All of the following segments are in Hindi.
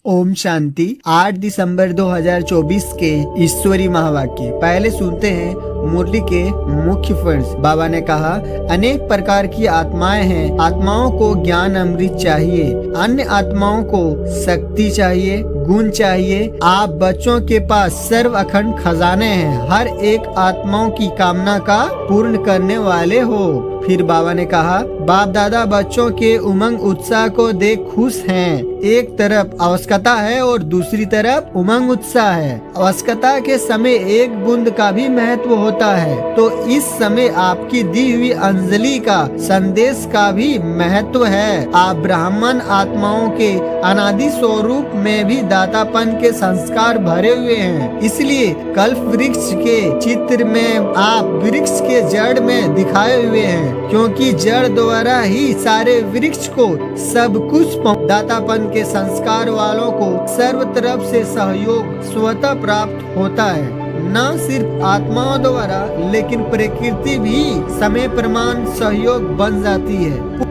ओम शांति। 8 दिसंबर 2024 के ईश्वरी महावाक्य। पहले सुनते हैं मुरली के मुख्य फर्ज। बाबा ने कहा, अनेक प्रकार की आत्माएं हैं। आत्माओं को ज्ञान अमृत चाहिए, अन्य आत्माओं को शक्ति चाहिए, गुण चाहिए। आप बच्चों के पास सर्व अखंड खजाने हैं, हर एक आत्माओं की कामना का पूर्ण करने वाले हो। फिर बाबा ने कहा, बाप दादा बच्चों के उमंग उत्साह को देख खुश हैं। एक तरफ आवश्यकता है और दूसरी तरफ उमंग उत्साह है। आवश्यकता के समय एक बूंद का भी महत्व होता है, तो इस समय आपकी दी हुई अंजलि का संदेश का भी महत्व है। आप ब्राह्मण आत्माओं के अनादि स्वरूप में भी दातापन के संस्कार भरे हुए हैं। इसलिए कल्प वृक्ष के चित्र में आप वृक्ष के जड़ में दिखाए हुए हैं, क्योंकि जड़ द्वारा ही सारे वृक्ष को सब कुछ दातापन के संस्कार वालों को सर्व तरफ से सहयोग स्वतः प्राप्त होता है। न सिर्फ आत्माओं द्वारा लेकिन प्रकृति भी समय प्रमाण सहयोग बन जाती है।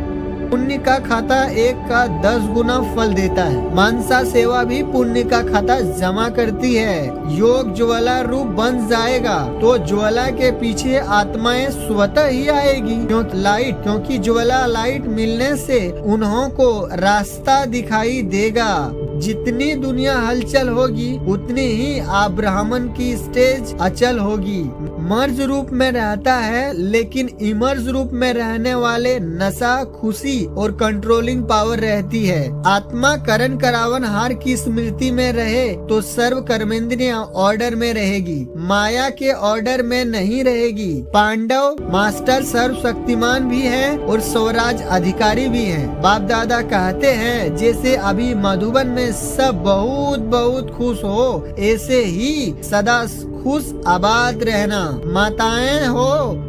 पुण्य का खाता 1 का 10 गुना फल देता है। मानसा सेवा भी पुण्य का खाता जमा करती है। योग ज्वाला रूप बन जाएगा तो ज्वाला के पीछे आत्माएं स्वतः ही आएगी, क्योंकि ज्वाला लाइट मिलने से उन्हों को रास्ता दिखाई देगा। जितनी दुनिया हलचल होगी उतनी ही आप ब्राह्मण की स्टेज अचल होगी। मर्ज रूप में रहता है, लेकिन इमर्ज रूप में रहने वाले नशा, खुशी और कंट्रोलिंग पावर रहती है। आत्मा करण करावन हार की स्मृति में रहे तो सर्व कर्मेंद्रियां ऑर्डर में रहेगी, माया के ऑर्डर में नहीं रहेगी। पांडव मास्टर सर्वशक्तिमान भी है और स्वराज अधिकारी भी है। बाप दादा कहते हैं, जैसे अभी मधुबन में सब बहुत बहुत खुश हो, ऐसे ही सदा खुश आबाद रहना।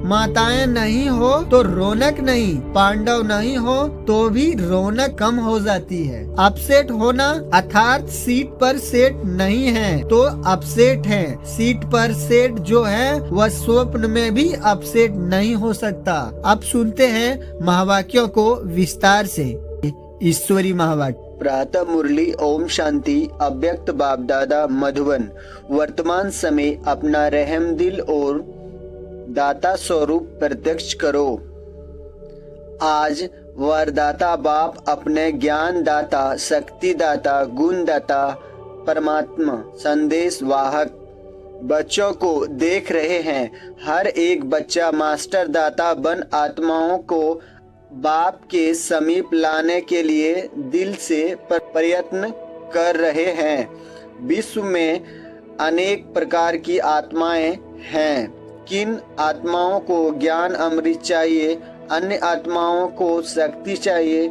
माताएं नहीं हो तो रौनक नहीं, पांडव नहीं हो तो भी रौनक कम हो जाती है। अपसेट होना अर्थात सीट पर सेट नहीं है तो अपसेट है। सीट पर सेट जो है वह स्वप्न में भी अपसेट नहीं हो सकता। अब सुनते हैं महावाक्यों को विस्तार से। ईश्वरी महावाक्य। प्रातः मुरली। ओम शांति। अव्यक्त बाप दादा मधुबन। वर्तमान समय अपना रहम दिल और दाता स्वरूप प्रत्यक्ष करो। आज वरदाता बाप अपने ज्ञान दाता, शक्ति दाता, गुण दाता, परमात्मा संदेश वाहक बच्चों को देख रहे हैं। हर एक बच्चा मास्टर दाता बन आत्माओं को बाप के समीप लाने के लिए दिल से प्रयत्न कर रहे हैं। विश्व में अनेक प्रकार की आत्माएं हैं। किन आत्माओं को ज्ञान अमृत चाहिए, अन्य आत्माओं को शक्ति चाहिए,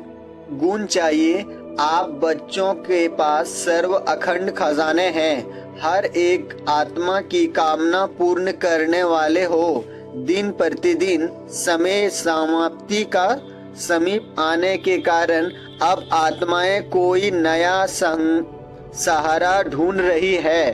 गुण चाहिए। आप बच्चों के पास सर्व अखंड खजाने हैं, हर एक आत्मा की कामना पूर्ण करने वाले हो। दिन प्रतिदिन समय समाप्ति का समीप आने के कारण अब आत्माएं कोई नया सहारा ढूंढ रही है,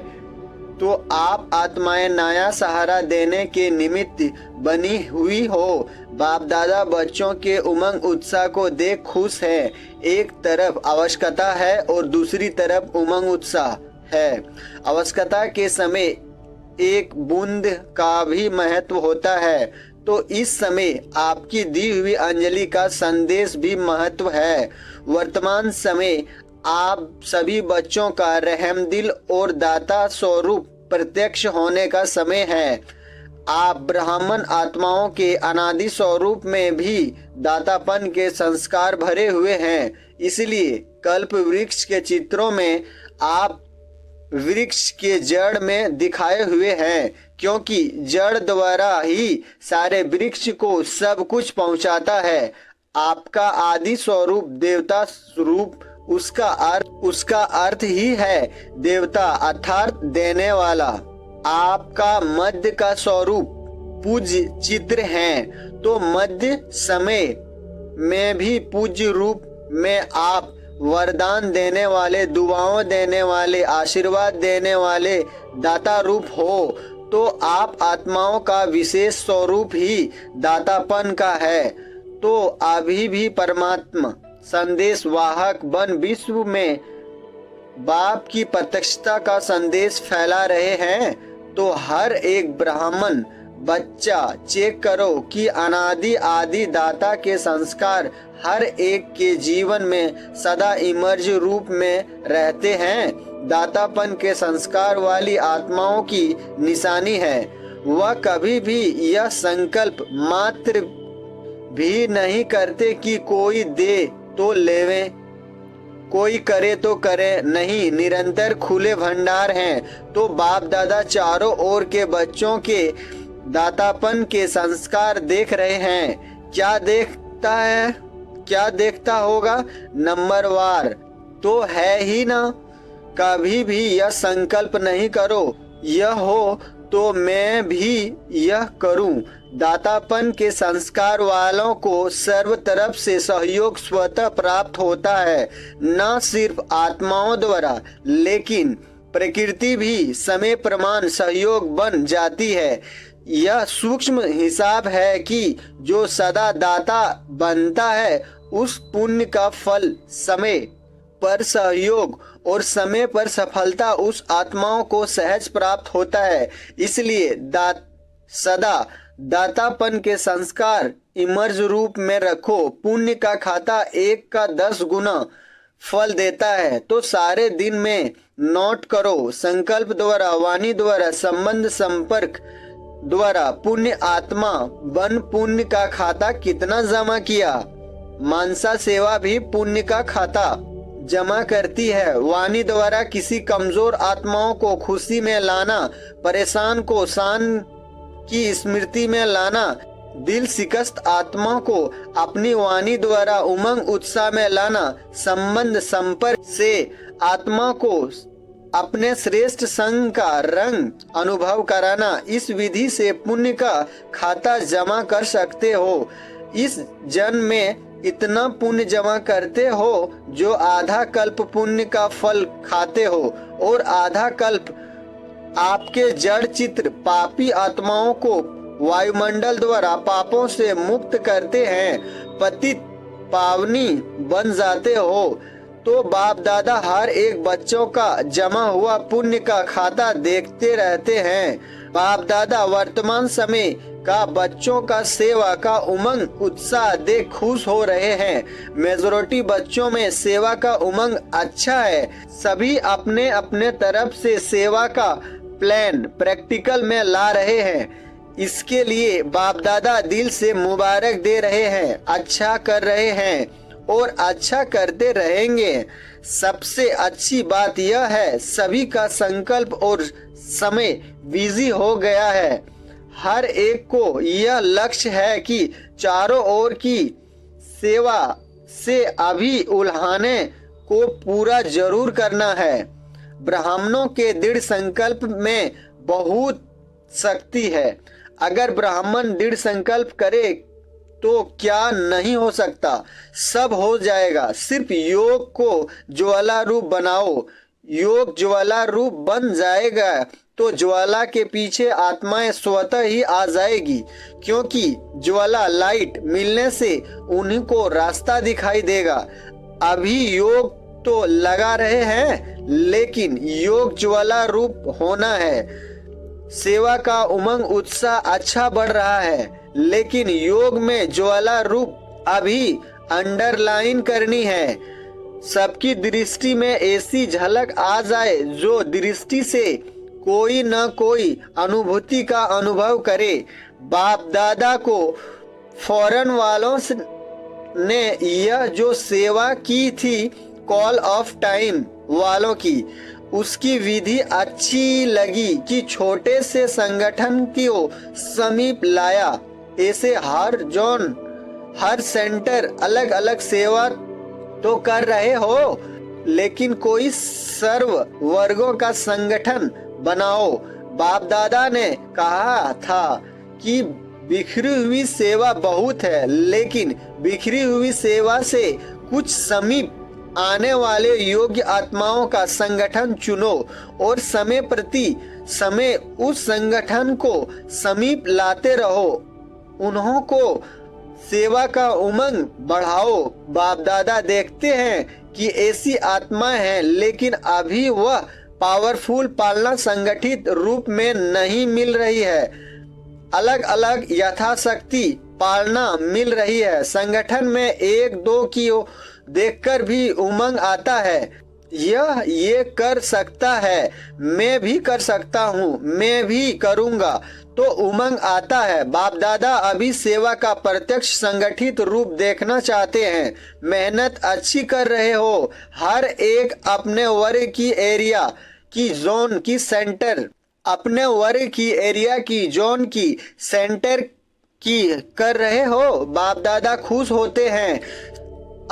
तो आप आत्माएं नया सहारा देने के निमित्त बनी हुई हो। बाप दादा बच्चों के उमंग उत्साह को देख खुश है। एक तरफ आवश्यकता है और दूसरी तरफ उमंग उत्साह है। आवश्यकता के समय एक बूंद का भी महत्व होता है, तो इस समय आपकी दी हुई अंजलि का संदेश भी महत्व है। वर्तमान समय आप सभी बच्चों का रहम दिल और दाता स्वरूप प्रत्यक्ष होने का समय है। आप ब्राह्मण आत्माओं के अनादि स्वरूप में भी दातापन के संस्कार भरे हुए हैं। इसलिए कल्प वृक्ष के चित्रों में आप वृक्ष के जड़ में दिखाए हुए हैं, क्योंकि जड़ द्वारा ही सारे वृक्ष को सब कुछ पहुंचाता है। आपका आदि स्वरूप देवता स्वरूप, उसका अर्थ ही है देवता अर्थात देने वाला। आपका मध्य का स्वरूप पूज्य चित्र है, तो मध्य समय में भी पूज्य रूप में आप वरदान देने वाले, दुआओं देने वाले, आशीर्वाद देने वाले दाता रूप हो। तो आप आत्माओं का विशेष स्वरूप ही दातापन का है। तो अभी भी परमात्मा संदेश वाहक बन विश्व में बाप की प्रत्यक्षता का संदेश फैला रहे हैं, तो हर एक ब्राह्मण बच्चा चेक करो कि अनादि आदि दाता के संस्कार हर एक के जीवन में सदा इमर्ज रूप में रहते हैं। दातापन के संस्कार वाली आत्माओं की निशानी है। वह कभी भी यह संकल्प मात्र भी नहीं करते कि कोई दे तो लेवे, कोई करे तो करे नहीं, निरंतर खुले भंडार हैं। तो बाप दादा चारों ओर के बच्चों के दातापन के संस्कार देख रहे हैं। क्या देखता है, क्या देखता होगा? नंबरवार तो है ही ना। कभी भी यह संकल्प नहीं करो यह हो तो मैं भी यह करूं। दातापन के संस्कार वालों को सर्व तरफ से सहयोग स्वतः प्राप्त होता है, न सिर्फ आत्माओं द्वारा लेकिन प्रकृति भी समय प्रमाण सहयोग बन जाती है। यह सूक्ष्म हिसाब है कि जो सदा दाता बनता है उस पुण्य का फल समय पर सहयोग और समय पर सफलता उस आत्माओं को सहज प्राप्त होता है। इसलिए सदा दातापन के संस्कार इमर्ज रूप में रखो। पुण्य का खाता 1 का 10 गुना फल देता है, तो सारे दिन में नोट करो। संकल्प द्वारा, वाणी द्वारा, संबंध संपर्क द्वारा पुण्य आत्मा बन पुण्य का खाता कितना जमा किया। मानसा सेवा भी पुण्य का खाता जमा करती है। वाणी द्वारा किसी कमजोर आत्माओं को खुशी में लाना, परेशान को शान की स्मृति में लाना, दिल शिकस्त आत्मा को अपनी वाणी द्वारा उमंग उत्साह में लाना, संबंध संपर्क से आत्मा को अपने श्रेष्ठ संग का रंग अनुभव कराना, इस विधि से पुण्य का खाता जमा कर सकते हो। इस जन्म में इतना पुण्य जमा करते हो जो आधा कल्प पुण्य का फल खाते हो, और आधा कल्प आपके जड़ चित्र पापी आत्माओं को वायुमंडल द्वारा पापों से मुक्त करते हैं, पतित पावनी बन जाते हो। तो बाप दादा हर एक बच्चों का जमा हुआ पुण्य का खाता देखते रहते हैं। बाप दादा वर्तमान समय का बच्चों का सेवा का उमंग उत्साह देख खुश हो रहे हैं। मेजोरिटी बच्चों में सेवा का उमंग अच्छा है। सभी अपने अपने तरफ से सेवा का प्लान प्रैक्टिकल में ला रहे हैं। इसके लिए बाप दादा दिल से मुबारक दे रहे हैं। अच्छा कर रहे हैं और अच्छा करते रहेंगे। सबसे अच्छी बात यह है सभी का संकल्प और समय बिजी हो गया है। हर एक को यह लक्ष्य है कि चारों ओर की सेवा से अभी उल्हाने को पूरा जरूर करना है। ब्राह्मणों के दृढ़ संकल्प में बहुत शक्ति है। अगर ब्राह्मण दृढ़ संकल्प करे तो क्या नहीं हो सकता, सब हो जाएगा। सिर्फ योग को ज्वाला रूप बनाओ। योग ज्वाला रूप बन जाएगा तो ज्वाला के पीछे आत्माएं स्वतः ही आ जाएगी, क्योंकि ज्वाला लाइट मिलने से उन्हीं को रास्ता दिखाई देगा। अभी योग तो लगा रहे हैं, लेकिन योग ज्वाला रूप होना है। सेवा का उमंग उत्साह अच्छा बढ़ रहा है, लेकिन योग में ज्वाला रूप अभी अंडरलाइन करनी है। सबकी दृष्टि में ऐसी झलक आ जाए जो दृष्टि से कोई न कोई अनुभूति का अनुभव करे। बाप दादा को फॉरेन वालों ने यह जो सेवा की थी कॉल ऑफ टाइम वालों की, उसकी विधि अच्छी लगी कि छोटे से संगठन को समीप लाया। ऐसे हर जोन हर सेंटर अलग अलग सेवा तो कर रहे हो, लेकिन कोई सर्व वर्गों का संगठन बनाओ। बाप दादा ने कहा था कि बिखरी हुई सेवा बहुत है, लेकिन बिखरी हुई सेवा से कुछ समीप आने वाले योग्य आत्माओं का संगठन चुनो और समय प्रति समय उस संगठन को समीप लाते रहो। उन्हों को सेवा का उमंग बढ़ाओ। बाप दादा देखते हैं कि ऐसी आत्माएं हैं, लेकिन अभी वह पावरफुल पालना संगठित रूप में नहीं मिल रही है। अलग अलग यथाशक्ति पालना मिल रही है। संगठन में एक दो की देखकर भी उमंग आता है, यह ये कर सकता है, मैं भी कर सकता हूँ, मैं भी करूँगा, तो उमंग आता है। बाप दादा अभी सेवा का प्रत्यक्ष संगठित रूप देखना चाहते हैं। मेहनत अच्छी कर रहे हो, हर एक अपने वर्ग की एरिया की जोन की सेंटर, अपने वर्ग की एरिया की जोन की सेंटर की कर रहे हो। बाप दादा खुश होते हैं।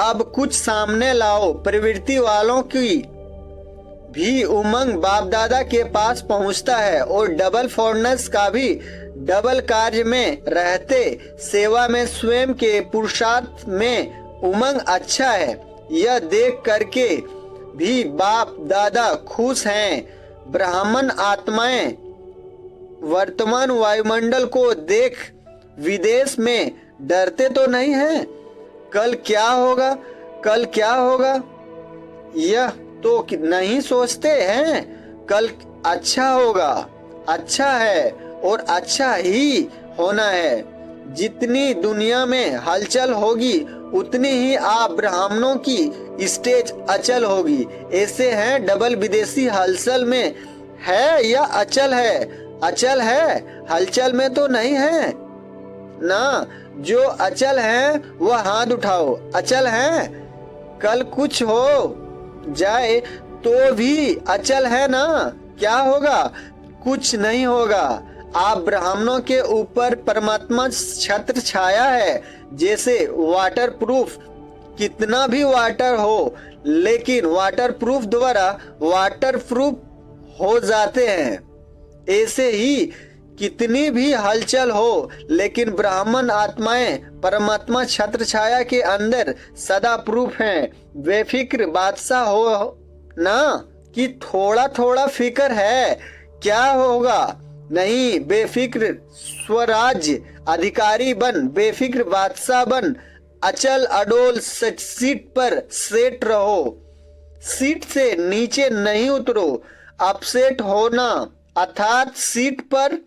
अब कुछ सामने लाओ। प्रवृत्ति वालों की भी उमंग बाप दादा के पास पहुंचता है और डबल फोर्नेस का भी डबल कार्य में रहते सेवा में स्वयं के पुरुषार्थ में उमंग अच्छा है। यह देख करके भी बाप दादा खुश हैं। ब्राह्मण आत्माएं वर्तमान वायुमंडल को देख विदेश में डरते तो नहीं हैं। कल क्या होगा, कल क्या होगा, यह तो नहीं सोचते हैं। कल अच्छा होगा, अच्छा है और अच्छा ही होना है। जितनी दुनिया में हलचल होगी उतनी ही आप ब्राह्मणों की स्टेज अचल होगी। ऐसे हैं डबल विदेशी हलचल में है या अचल है? अचल है, हलचल में तो नहीं है ना। जो अचल है वह हाथ उठाओ। अचल है, कल कुछ हो जाए तो भी अचल है ना। क्या होगा? कुछ नहीं होगा। आप ब्राह्मणों के ऊपर परमात्मा छत्र छाया है। जैसे वाटर प्रूफ, कितना भी वाटर हो लेकिन वाटर प्रूफ द्वारा वाटर प्रूफ हो जाते हैं। ऐसे ही कितनी भी हलचल हो लेकिन ब्राह्मण आत्माएं परमात्मा छत्र छाया के अंदर सदा प्रूफ हैं। बेफिक्र बादशाह हो ना कि थोड़ा थोड़ा फिक्र है क्या होगा। नहीं, बेफिक्र स्वराज्य अधिकारी बन, बेफिक्र बादशाह बन, अचल अडोल सीट पर सेट रहो। सीट से नीचे नहीं उतरो। अपसेट होना अर्थात सीट पर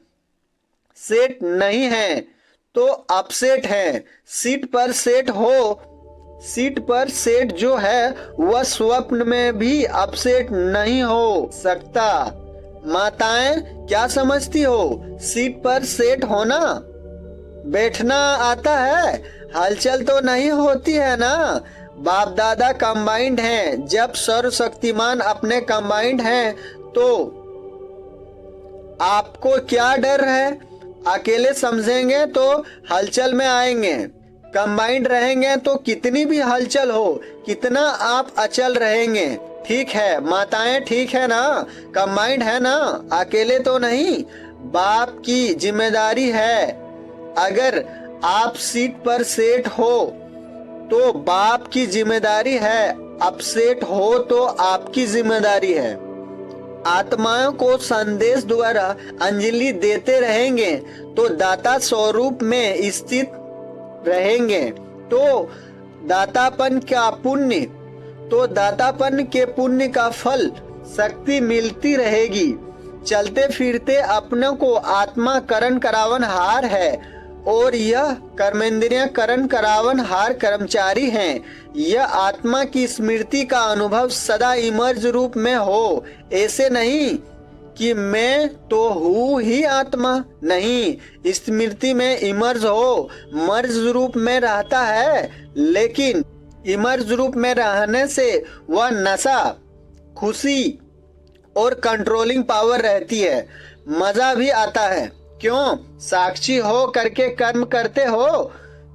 सेट नहीं है तो अपसेट है। सीट पर सेट हो, सीट पर सेट जो है वह स्वप्न में भी अपसेट नहीं हो सकता। माताएं क्या समझती हो? सीट पर सेट होना, बैठना आता है, हलचल तो नहीं होती है ना। बाप दादा कंबाइंड हैं। जब सर्वशक्तिमान अपने कंबाइंड हैं तो आपको क्या डर है? अकेले समझेंगे तो हलचल में आएंगे, कंबाइंड रहेंगे तो कितनी भी हलचल हो, कितना आप अचल रहेंगे। ठीक है माताएं, ठीक है ना, कंबाइंड है ना, अकेले तो नहीं। बाप की जिम्मेदारी है। अगर आप सीट पर सेट हो तो बाप की जिम्मेदारी है, अपसेट हो तो आपकी जिम्मेदारी है। आत्माओं को संदेश द्वारा अंजलि देते रहेंगे तो दाता स्वरूप में स्थित रहेंगे। तो दातापन का पुण्य, तो दातापन के पुण्य का फल शक्ति मिलती रहेगी। चलते फिरते अपने को आत्मा करण करावन हार है और यह कर्मेंद्रियां करण करावन हार कर्मचारी हैं। यह आत्मा की स्मृति का अनुभव सदा इमर्ज रूप में हो। ऐसे नहीं कि मैं तो हूँ ही आत्मा, नहीं, स्मृति में इमर्ज हो। मर्ज रूप में रहता है लेकिन इमर्ज रूप में रहने से वह नशा, खुशी और कंट्रोलिंग पावर रहती है। मजा भी आता है। क्यों? साक्षी हो करके कर्म करते हो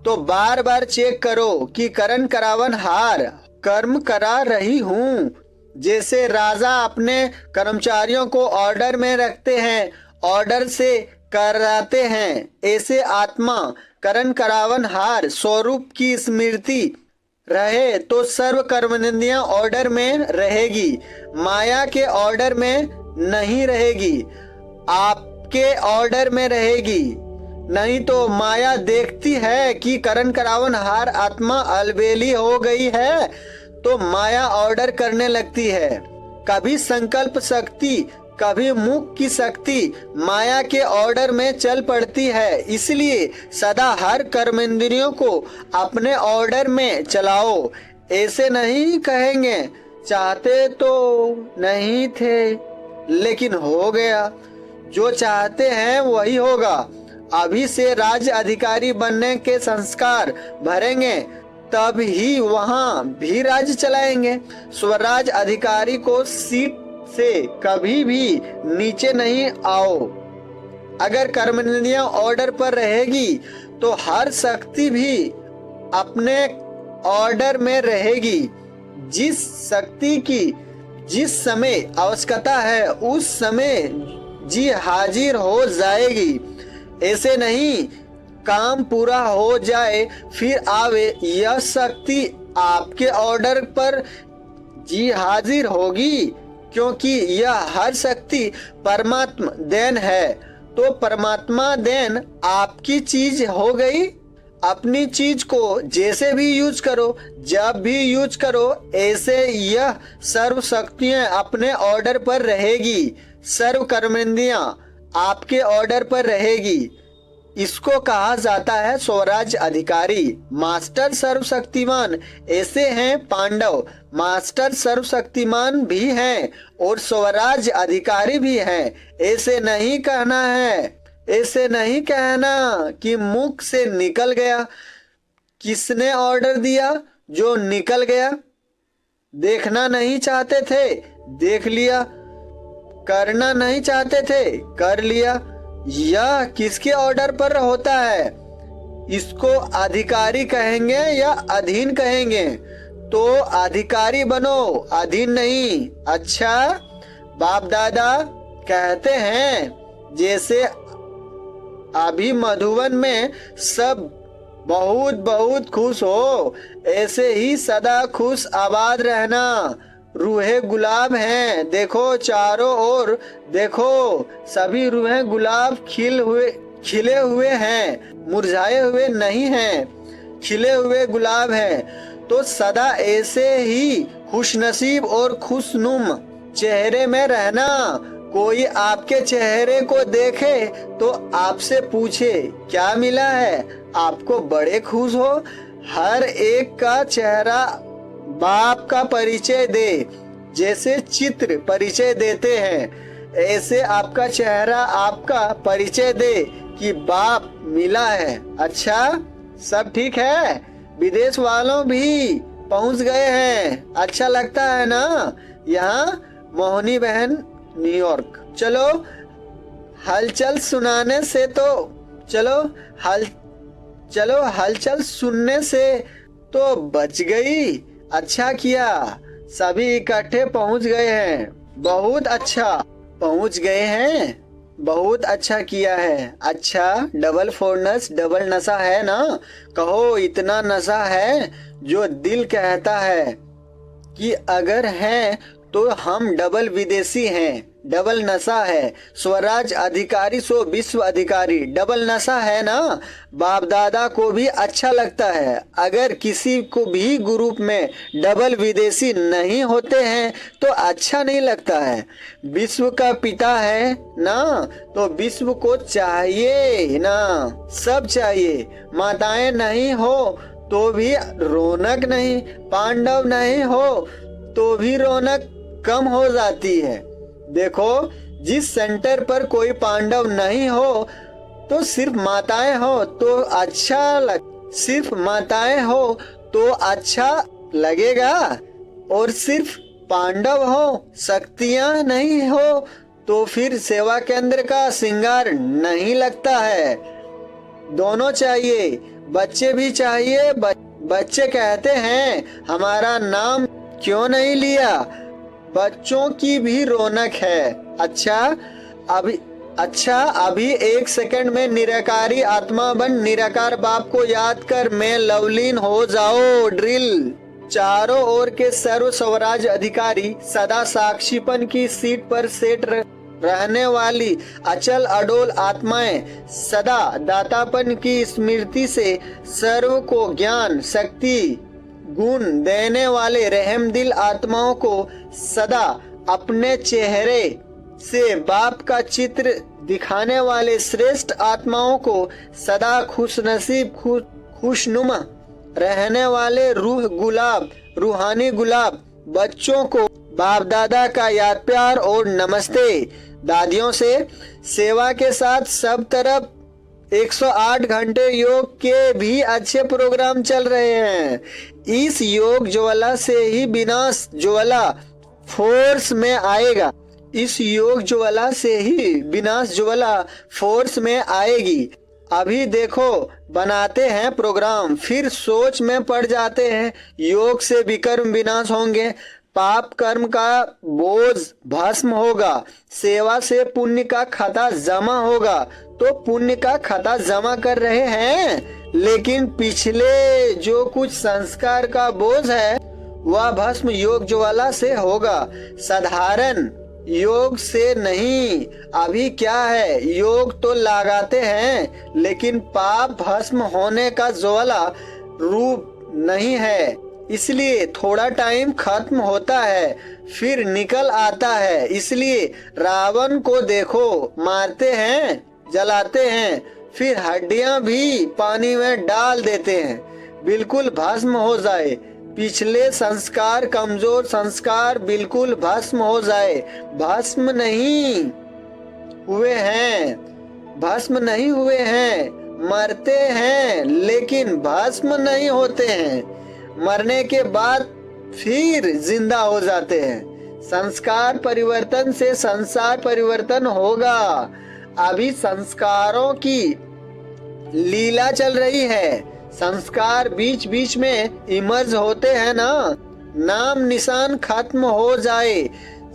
तो बार बार चेक करो कि करण करावन हार कर्म करा रही हूँ। जैसे राजा अपने कर्मचारियों को ऑर्डर में रखते हैं, ऑर्डर से कराते हैं, ऐसे आत्मा करण करावन हार स्वरूप की स्मृति रहे तो सर्व कर्मेंद्रियां ऑर्डर में रहेगी, माया के ऑर्डर में नहीं रहेगी, आपके ऑर्डर में रहेगी। नहीं तो माया देखती है कि करण करावन हार आत्मा अलबेली हो गई है तो माया ऑर्डर करने लगती है। कभी संकल्प शक्ति, कभी मुख की शक्ति माया के ऑर्डर में चल पड़ती है। इसलिए सदा हर कर्मेंद्रियों को अपने ऑर्डर में चलाओ। ऐसे नहीं कहेंगे चाहते तो नहीं थे लेकिन हो गया, जो चाहते हैं वही होगा। अभी से राज्य अधिकारी बनने के संस्कार भरेंगे, तब ही वहां भी राज्य चलाएंगे। स्वराज अधिकारी को सीट से कभी भी नीचे नहीं आओ। अगर कर्मेंद्रियां ऑर्डर पर रहेगी तो हर शक्ति भी अपने ऑर्डर में रहेगी। जिस शक्ति की जिस समय आवश्यकता है उस समय जी हाजिर हो जाएगी। ऐसे नहीं काम पूरा हो जाए फिर आवे, यह शक्ति आपके ऑर्डर पर जी हाजिर होगी, क्योंकि यह हर शक्ति परमात्मा देन है। तो परमात्मा देन आपकी चीज हो गई। अपनी चीज को जैसे भी यूज करो, जब भी यूज करो, ऐसे यह सर्व शक्तियां अपने ऑर्डर पर रहेगी। सर्व कर्मेंद्रियां आपके ऑर्डर पर रहेगी। इसको कहा जाता है स्वराज अधिकारी। मास्टर सर्वशक्तिमान ऐसे हैं पांडव, मास्टर सर्वशक्तिमान भी हैं और स्वराज अधिकारी भी हैं। ऐसे नहीं कहना है, ऐसे नहीं कहना कि मुख से निकल गया। किसने ऑर्डर दिया? जो निकल गया। देखना नहीं चाहते थे, देख लिया। करना नहीं चाहते थे, कर लिया। यह किसके ऑर्डर पर होता है? इसको अधिकारी कहेंगे या अधीन कहेंगे? तो अधिकारी बनो, अधीन नहीं। अच्छा, बाप दादा कहते हैं जैसे अभी मधुवन में सब बहुत बहुत खुश हो, ऐसे ही सदा खुश आबाद रहना। रूहे गुलाब हैं, देखो चारों ओर देखो, सभी रूहे गुलाब खिले हुए हैं, मुरझाए हुए नहीं हैं, खिले हुए गुलाब हैं। तो सदा ऐसे ही खुशनसीब और खुशनुम चेहरे में रहना। कोई आपके चेहरे को देखे तो आपसे पूछे क्या मिला है, आपको बड़े खुश हो। हर एक का चेहरा बाप का परिचय दे, जैसे चित्र परिचय देते हैं, ऐसे आपका चेहरा आपका परिचय दे कि बाप मिला है। अच्छा, सब ठीक है? विदेश वालों भी पहुंच गए हैं, अच्छा लगता है ना? यहाँ मोहनी बहन न्यूयॉर्क। चलो हलचल सुनाने से तो चलो हलचल सुनने से तो बच गई। अच्छा किया, सभी इकट्ठे पहुंच गए हैं। बहुत अच्छा पहुंच गए हैं, बहुत अच्छा किया है। अच्छा, डबल फोर्नस डबल नशा है ना? कहो इतना नशा है जो दिल कहता है कि अगर है तो हम डबल विदेशी हैं। डबल नशा है, स्वराज अधिकारी सो विश्व अधिकारी। डबल नशा है ना? बाप दादा को भी अच्छा लगता है। अगर किसी को भी ग्रुप में डबल विदेशी नहीं होते हैं तो अच्छा नहीं लगता है। विश्व का पिता है ना, तो विश्व को चाहिए ना, सब चाहिए। माताएं नहीं हो तो भी रौनक नहीं, पांडव नहीं हो तो भी रौनक कम हो जाती है। देखो, जिस सेंटर पर कोई पांडव नहीं हो तो सिर्फ माताएं हो तो सिर्फ माताएं हो तो अच्छा लगेगा, और सिर्फ पांडव हो, शक्तियां नहीं हो तो फिर सेवा केंद्र का श्रृंगार नहीं लगता है। दोनों चाहिए, बच्चे भी चाहिए। बच्चे कहते हैं हमारा नाम क्यों नहीं लिया? बच्चों की भी रौनक है। अच्छा, अभी एक सेकंड में निराकारी आत्मा बन निराकार बाप को याद कर मैं लवलीन हो जाओ। ड्रिल। चारों ओर के सर्व स्वराज अधिकारी, सदा साक्षीपन की सीट पर सेट रहने वाली अचल अडोल आत्माएं, सदा दातापन की स्मृति से सर्व को ज्ञान शक्ति गुण देने वाले रहमदिल आत्माओं को सदा अपने चेहरे से बाप का चित्र दिखाने वाले श्रेष्ठ आत्माओं को सदा खुशनसीब खुशनुमा रहने वाले रूहानी गुलाब बच्चों को बाप दादा का याद प्यार और नमस्ते। दादियों से सेवा के साथ सब तरफ 108 घंटे योग के भी अच्छे प्रोग्राम चल रहे हैं। इस योग ज्वाला से ही विनाश ज्वाला फोर्स में आएगा। इस योग ज्वाला से ही विनाश ज्वाला फोर्स में आएगी। अभी देखो बनाते हैं प्रोग्राम, फिर सोच में पड़ जाते हैं योग से विकर्म विनाश होंगे, पाप कर्म का बोझ भस्म होगा, सेवा से पुण्य का खाता जमा होगा। तो पुण्य का खाता जमा कर रहे हैं, लेकिन पिछले जो कुछ संस्कार का बोझ है वह भस्म योग ज्वाला से होगा, साधारण योग से नहीं। अभी क्या है, योग तो लगाते हैं लेकिन पाप भस्म होने का ज्वाला रूप नहीं है, इसलिए थोड़ा टाइम खत्म होता है फिर निकल आता है। इसलिए रावण को देखो, मारते हैं, जलाते हैं, फिर हड्डियां भी पानी में डाल देते हैं, बिल्कुल भस्म हो जाए। पिछले संस्कार, कमजोर संस्कार बिल्कुल भस्म हो जाए। भस्म नहीं हुए हैं, भस्म नहीं हुए हैं, मरते हैं लेकिन भस्म नहीं होते हैं, मरने के बाद फिर जिंदा हो जाते हैं। संस्कार परिवर्तन से संसार परिवर्तन होगा। अभी संस्कारों की लीला चल रही है, संस्कार बीच बीच में इमर्ज होते हैं ना, नाम निशान खत्म हो जाए।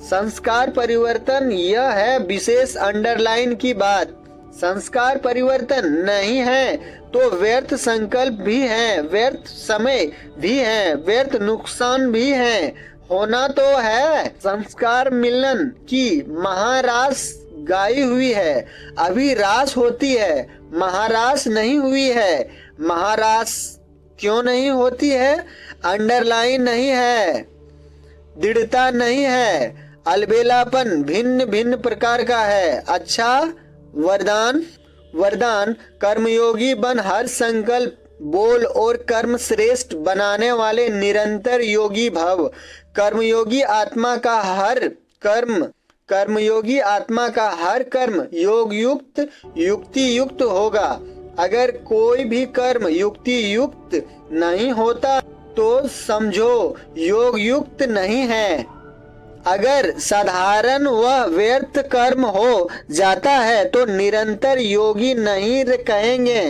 संस्कार परिवर्तन यह है विशेष अंडरलाइन की बात। संस्कार परिवर्तन नहीं है तो व्यर्थ संकल्प भी है, व्यर्थ समय भी है, व्यर्थ नुकसान भी है। होना तो है संस्कार मिलन की महारास गाई हुई है, अभी रास होती है, महारास नहीं हुई है। महारास क्यों नहीं होती है? अंडरलाइन नहीं है, दृढ़ता नहीं है, अलबेलापन भिन्न भिन्न प्रकार का है। अच्छा, वरदान कर्मयोगी बन हर संकल्प बोल और कर्म श्रेष्ठ बनाने वाले निरंतर योगी भव। कर्मयोगी आत्मा का हर कर्म योग युक्त युक्ति युक्त होगा। अगर कोई भी कर्म युक्ति युक्त नहीं होता तो समझो योग युक्त नहीं है। अगर साधारण व व्यर्थ कर्म हो जाता है तो निरंतर योगी नहीं कहेंगे।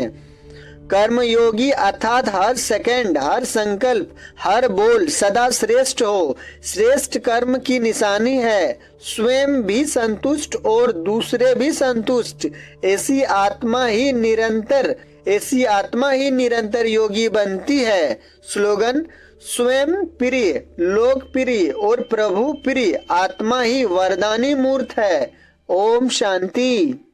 कर्म योगी अर्थात हर सेकंड, हर संकल्प, हर बोल सदा श्रेष्ठ हो। श्रेष्ठ कर्म की निशानी है स्वयं भी संतुष्ट और दूसरे भी संतुष्ट। ऐसी आत्मा ही निरंतर योगी बनती है। स्लोगन: स्वयं प्रिय, लोक प्रिय और प्रभु प्रिय आत्मा ही वरदानी मूर्त है। ओम शांति।